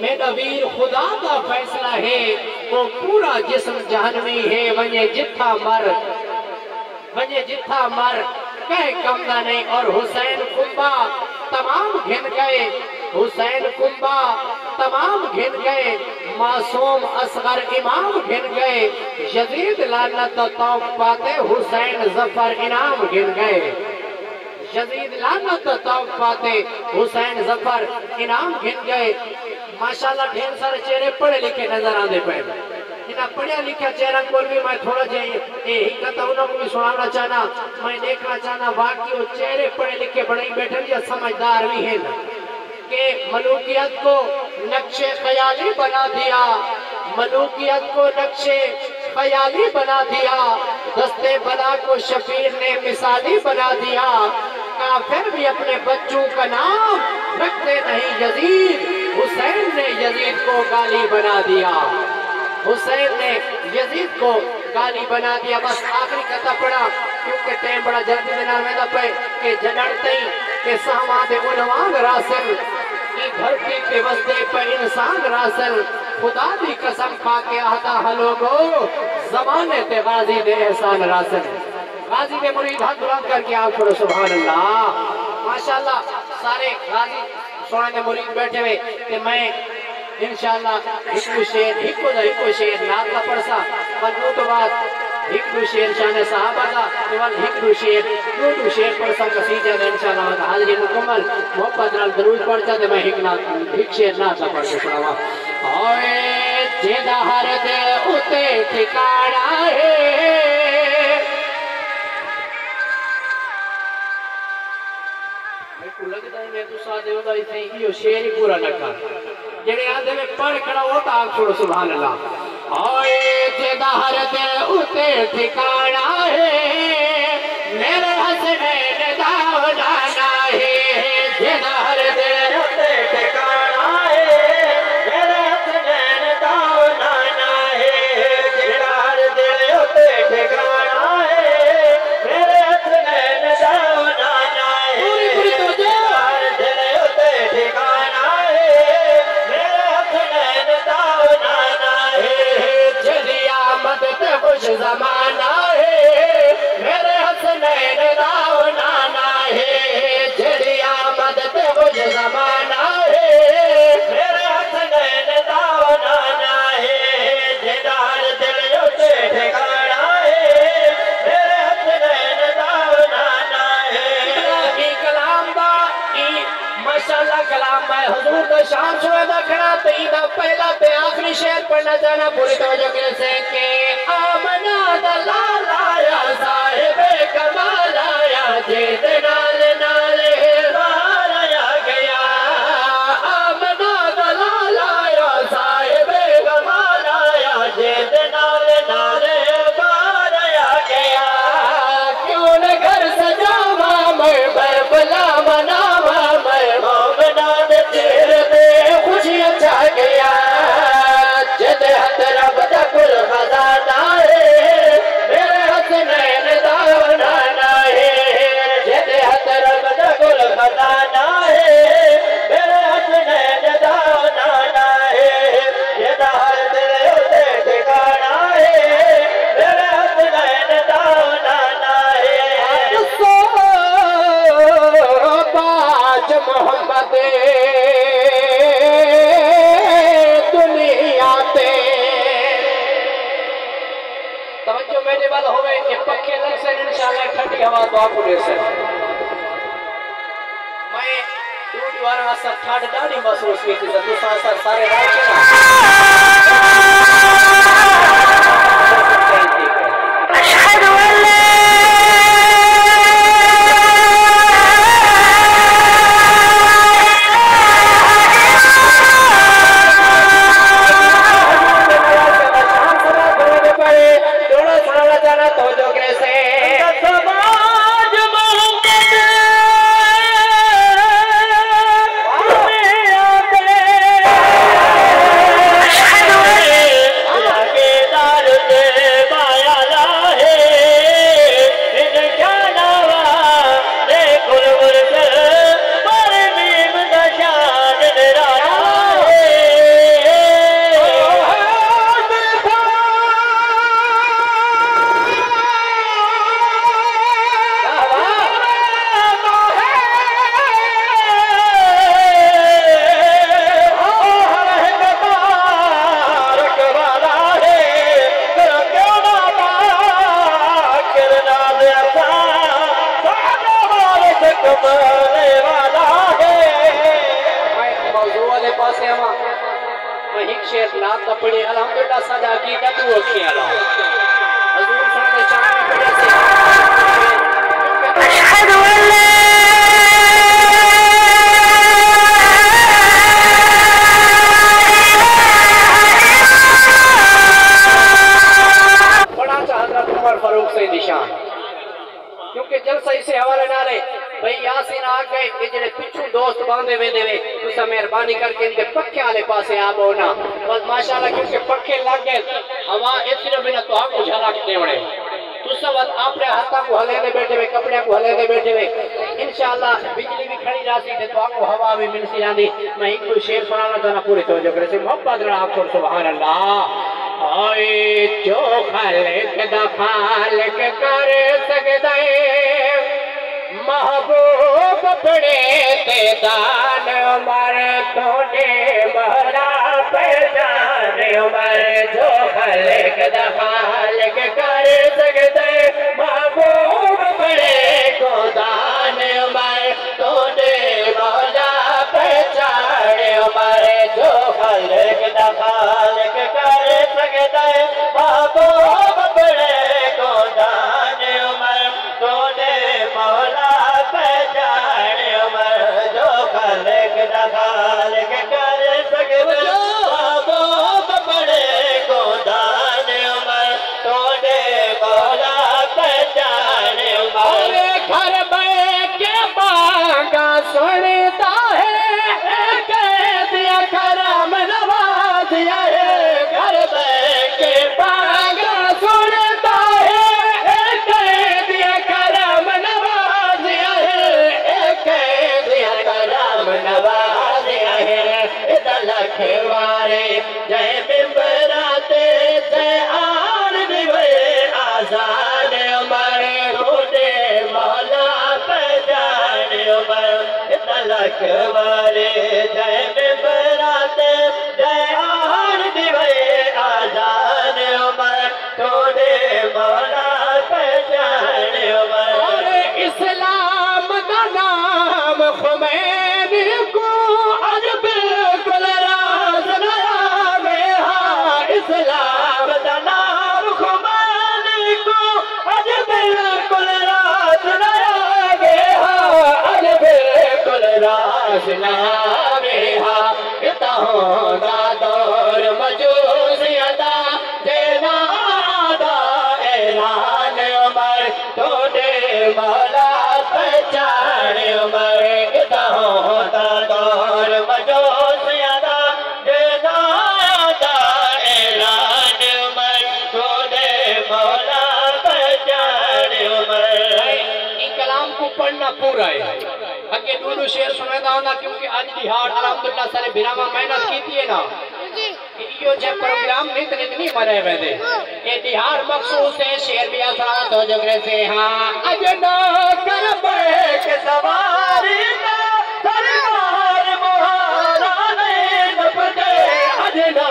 मेरा वीर खुदा का फैसला है वो पूरा जिस्म जहनवी है वने जिथा मर कह कमदा नहीं। और हुसैन कुंबा तमाम घिन गए, हुसैन कुंबा तमाम घिन गए, मासूम असगर इमाम घिन गए, यजीद लानत तौक पाते हुसैन जफर इनाम घिन गए, यजीद लानत तौक पाते हुसैन जफर इनाम घिन गए। माशाल्लाह ढेर सारे चेहरे पढ़े लिखे नजर आते पे, इन्हें पढ़िया लिखा चेहरा को भी मैं थोड़ा को भी सुनाना चाहना, मैं देखना चाहना वाकई वो चेहरे पढ़े लिखे बड़े बैठे या समझदार भी है ना कि मलूकियत को नक्शे ख्याली बना दिया, मलूकियत को नक्शे ख्याली बना दिया, दस्ते बला को शफीर ने मिसाली बना दिया। काफिर भी अपने बच्चों का नाम रखते नहीं यजीद, हुसैन ने यजीद को गाली बना दिया, हुसैन ने यजीद को गाली बना दिया। बस आखिरी कथा पड़ा क्योंकि टाइम बड़ा जल्दी देना वेंदा पे के जनड़ते के सहमाते उनवान रासल की धरती पे वसदे पे इंसान रासल, खुदा दी कसम खा के आता हलोगो जमाने ते गाजी दे एहसान रासल। गाजी दे मुरीद हाथ बुलंद करके आप पढ़ो सुभान अल्लाह। माशाल्लाह सारे गाजी सोने दे मुरीद बैठे हुए कि मैं इंशाअल्लाह हिकु शेर नात का पढ़सा पर तो बात हिकु शेर शान साहबा का केवल हिकु शेर पढ़सा कसीदा दे इंशाअल्लाह हाजिरी मुकम्मल मोहब्बत नाल दरूद पढ़ता ते मैं हिक शेर नात का पढ़ के सुनावा। ओए जेदा हर दे उते ठिकाना है, लगता है तू सादे होदा इथे यो शेर ही पूरा न कर जेड़े आंदे में पढ़ खड़ा हो ता आप छोड़ो सुभान अल्लाह। ओए जेदा हर दे उते ठिकाना है, मेरे हसनैन दा नाना है, जेदा हर दे उते ठिकाना है, मेरे हसनैन दा नाना है, जेदा हर दे उते ठिकाना है, मेरे हसनैन दा नाना है, पूरी तो जे हर दे उते ठिकाना है, मेरे हसनैन दा नाना है, जदी आमद ते खुश जमाना है, मेरे हसनैन दा नाना है, जदी आमद ते खुश जमाना है, मेरे हसनैन दा नाना है, जेदा हर दिल उते ठिकाना है, मेरे हसनैन दा नाना है। की कलाम दा की माशाअल्लाह कलाम मैं हुजूर दा शान सुना खड़ा ते दा पहला ते आखिरी शेर पढ़ना चाहना पूरी तवज्जो के से के आमना दा लाला या साहिबे कमाल आया, जेद नाल नाल बार आया गया, आमना दा लाला या साहिबे कमाल आया, जेद नाल नाल बार आया गया, क्यों न घर सजावा मैं बरबला मनावा मैं मोमना दे तेरे पे खुशियां छा गया, जद हथ रब दा कुल खजाना है, मेरे हसनैन दा नाना है, जद हथ रब दा कुल खजाना है, मेरे हसनैन दा नाना है, जद हर दिल उते ठिकाना है, मेरे हसनैन दा नाना है। बाज मोहम्मद दुनिया ते तवज्जो मेरे वाल होवे ये पक्के लग से इंशाल्लाह ठंडी हवा तो आपको दे से मैं दूध वाला सब ठाड डाडी महसूस की थी तो सारे रात के अशहदु अल्ला अशहदु वाले पासे आवा मैं एक शेर ना तपड़े अल्हम्दुलिल्लाह सदा की डडू अखी आला हजूर सल्लल्लाहु अलैहि वसल्लम अशहदु अल्ला बड़ा हजरत उमर फारूक से निशान क्योंकि जलसा इसे हवाले ना रहे भाई यासीन आ गए ये जेड़े पिछू दोस्त बांधे वे देवे तुसा मेहरबानी करके इनके पक्के वाले पासे आ बो ना बस माशाल्लाह क्योंकि पक्के लग गए हवा इतने बिना तो आपको झलक देवड़े तुसा बस अपने हाथा को हले दे बैठे वे कपड़े को हले दे बैठे वे इंशाल्लाह बिजली भी खड़ी रासी थे तो आपको हवा भी मिल सी आंदी मैं एक शेर सुनाना चाहना पूरी तवज्जो करे से मोहब्बत रा आप सुभान अल्लाह आए जो खालिक दा खालिक कर सकदा महबूब बड़े ते दान उमर तोने बड़ा पहचान उमर जो खालिक दा खालिक कर सकदे महबूब बड़े को दान उमर तोने बड़ा पहचान उमर जो खालिक दा खालिक कर सकदे महबूब बड़े को दान उमर तोने मौला खालिक कर सकते महबूब बड़े को दान उमर तोड़े मौला पहचान उमर घर बैठ के मांगा सुनता है दिया करम नवाजिया है घर बैठ के मांगा सुनता है दिया करम नवाजिया है दिया करम नवाजिया है लखवारे जय बिंबराते जय आन दिवे आजान उमर रोडे मौला पहचान उमर लखवारे जय बिंबराते जय आन दिवे आजान उमर रोडे मौला पहचान उमर इस्लाम का नाम खुमैनी को आज बिल्कुल राज नया में इस्लाम का नाम खुमैनी को आज बिल्कुल राज नया में आज बिल्कुल राज नया में इतना दौर मजूसियता जेनादा ऐलान उमर तोड़े मौला पहचान उमर इतना दौर मजूसियता जेनादा ऐलान उमर तोड़े मौला पहचान उमर ई कलाम को पढ़ना पूरा है अगे दूर शेर सुनादा होना क्योंकि आज दिहाड़ अल्हम्दुलिल्लाह सारे बिरामा मेहनत कीती है ना यो जे प्रोग्राम नित नित नहीं मरे वेदे ये दिहाड़ मखसूस है शेर भी आसा तो जगरे से हां अज ना कर बैठ सवारी ना सरकार मोहरा ने नपते अज ना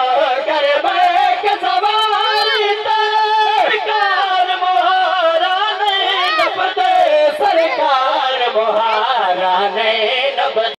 कर बैठ सवारी ना सरकार मोहरा ने नपते सरकार मोहरा ने नपते